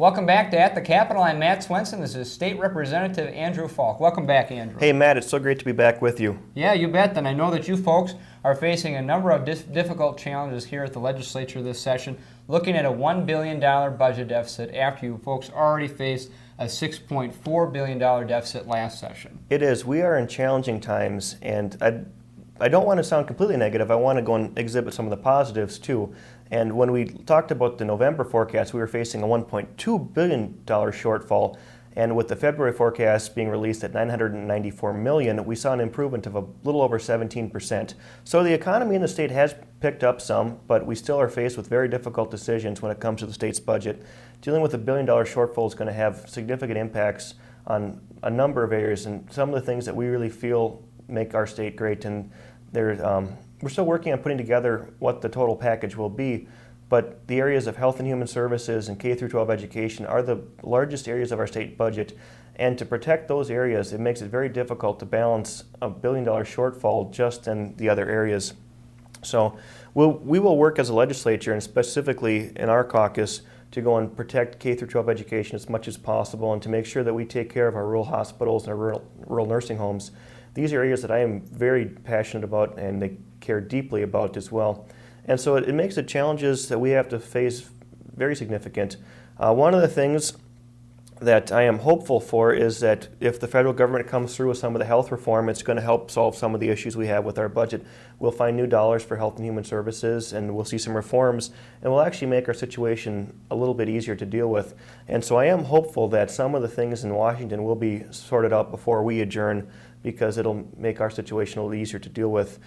Welcome back to At the Capitol. I'm Matt Swenson. This is State Representative Andrew Falk. Welcome back, Andrew. Hey, Matt. It's so great to be back with you. Yeah, you bet. And I know that you folks are facing a number of difficult challenges here at the legislature this session, looking at a $1 billion budget deficit after you folks already faced a $6.4 billion deficit last session. It is. We are in challenging times, and I don't want to sound completely negative. I want to go and exhibit some of the positives, too. And when we talked about the November forecast, we were facing a $1.2 billion shortfall. And with the February forecast being released at $994 million, we saw an improvement of a little over 17%. So the economy in the state has picked up some, but we still are faced with very difficult decisions when it comes to the state's budget. Dealing with a $1 billion shortfall is going to have significant impacts on a number of areas, and some of the things that we really feel make our state great. And we're still working on putting together what the total package will be, but the areas of health and human services and K-12 education are the largest areas of our state budget. And to protect those areas, it makes it very difficult to balance a $1 billion shortfall just in the other areas. So we will work as a legislature, and specifically in our caucus, to go and protect K-12 education as much as possible and to make sure that we take care of our rural hospitals and our rural nursing homes. These are areas that I am very passionate about and they care deeply about as well. And so it makes the challenges that we have to face very significant. One of the things that I am hopeful for is that if the federal government comes through with some of the health reform, it's going to help solve some of the issues we have with our budget. We'll find new dollars for health and human services, and we'll see some reforms, and we'll actually make our situation a little bit easier to deal with. And so I am hopeful that some of the things in Washington will be sorted out before we adjourn, because it'll make our situation a little easier to deal with.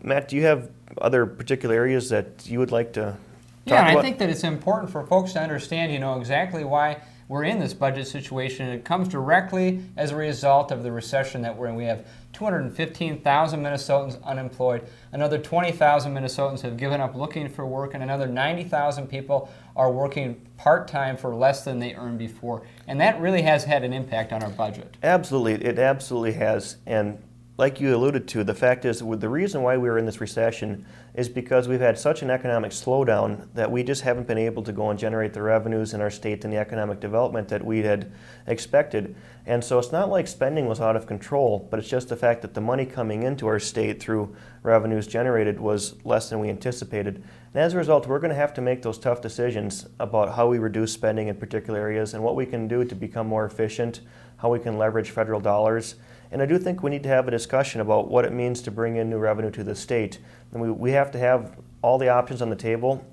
Matt, do you have other particular areas that you would like to talk about? Yeah, I think that it's important for folks to understand, exactly why we're in this budget situation. It comes directly as a result of the recession that we're in. We have 215,000 Minnesotans unemployed. Another 20,000 Minnesotans have given up looking for work, and another 90,000 people are working part-time for less than they earned before. And that really has had an impact on our budget. Absolutely. It absolutely has. And like you alluded to, the fact is the reason why we were in this recession is because we've had such an economic slowdown that we just haven't been able to go and generate the revenues in our state and the economic development that we had expected. And so it's not like spending was out of control, but it's just the fact that the money coming into our state through revenues generated was less than we anticipated. And as a result, we're going to have to make those tough decisions about how we reduce spending in particular areas and what we can do to become more efficient, how we can leverage federal dollars. And I do think we need to have a discussion about what it means to bring in new revenue to the state. And we have to have all the options on the table.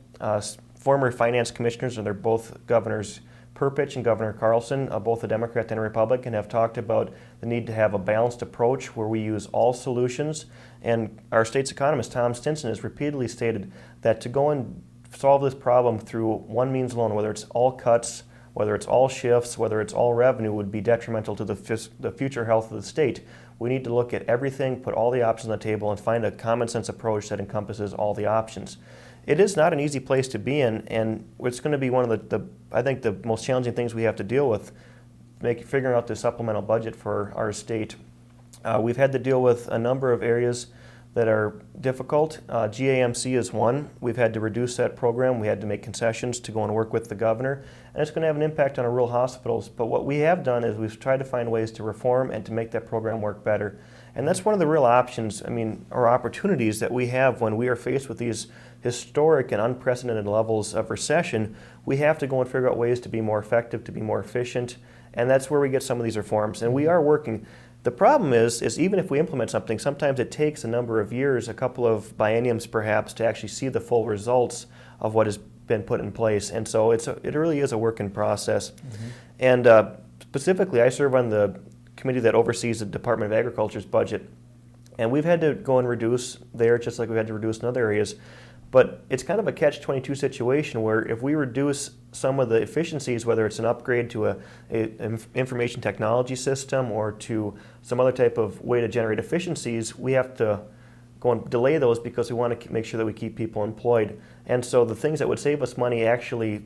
Former finance commissioners, and they're both Governors Perpich and Governor Carlson, both a Democrat and a Republican, have talked about the need to have a balanced approach where we use all solutions. And our state's economist, Tom Stinson, has repeatedly stated that to go and solve this problem through one means alone, whether it's all cuts, whether it's all shifts, whether it's all revenue, would be detrimental to the future health of the state. We need to look at everything, put all the options on the table, and find a common sense approach that encompasses all the options. It is not an easy place to be in, and it's going to be one of I think the most challenging things we have to deal with, figuring out the supplemental budget for our state. We've had to deal with a number of areas that are difficult. GAMC is one. We've had to reduce that program. We had to make concessions to go and work with the governor, and it's going to have an impact on our rural hospitals. But what we have done is we've tried to find ways to reform and to make that program work better. And that's one of the real options, or opportunities that we have when we are faced with these historic and unprecedented levels of recession. We have to go and figure out ways to be more effective, to be more efficient, and that's where we get some of these reforms. And we are working. The problem is even if we implement something, sometimes it takes a number of years, a couple of bienniums perhaps, to actually see the full results of what has been put in place. And so it really is a work in process. Mm-hmm. And specifically, I serve on the committee that oversees the Department of Agriculture's budget. And we've had to go and reduce there just like we've had to reduce in other areas. But it's kind of a catch-22 situation where if we reduce some of the efficiencies, whether it's an upgrade to an information technology system or to some other type of way to generate efficiencies, we have to go and delay those because we want to make sure that we keep people employed. And so the things that would save us money actually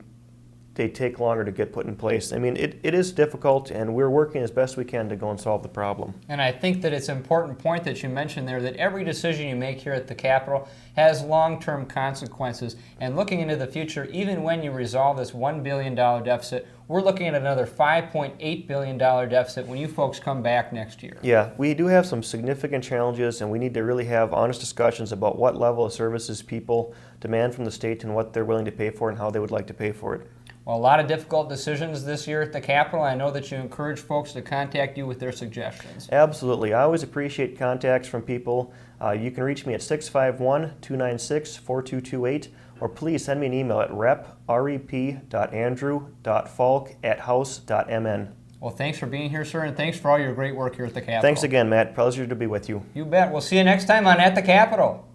they take longer to get put in place. I mean, it is difficult, and we're working as best we can to go and solve the problem. And I think that it's an important point that you mentioned there, that every decision you make here at the Capitol has long-term consequences. And looking into the future, even when you resolve this $1 billion deficit, we're looking at another $5.8 billion deficit when you folks come back next year. Yeah, we do have some significant challenges, and we need to really have honest discussions about what level of services people demand from the state and what they're willing to pay for and how they would like to pay for it. Well, a lot of difficult decisions this year at the Capitol. I know that you encourage folks to contact you with their suggestions. Absolutely. I always appreciate contacts from people. You can reach me at 651-296-4228, or please send me an email at rep.andrew.falk@house.mn. Well, thanks for being here, sir, and thanks for all your great work here at the Capitol. Thanks again, Matt. Pleasure to be with you. You bet. We'll see you next time on At the Capitol.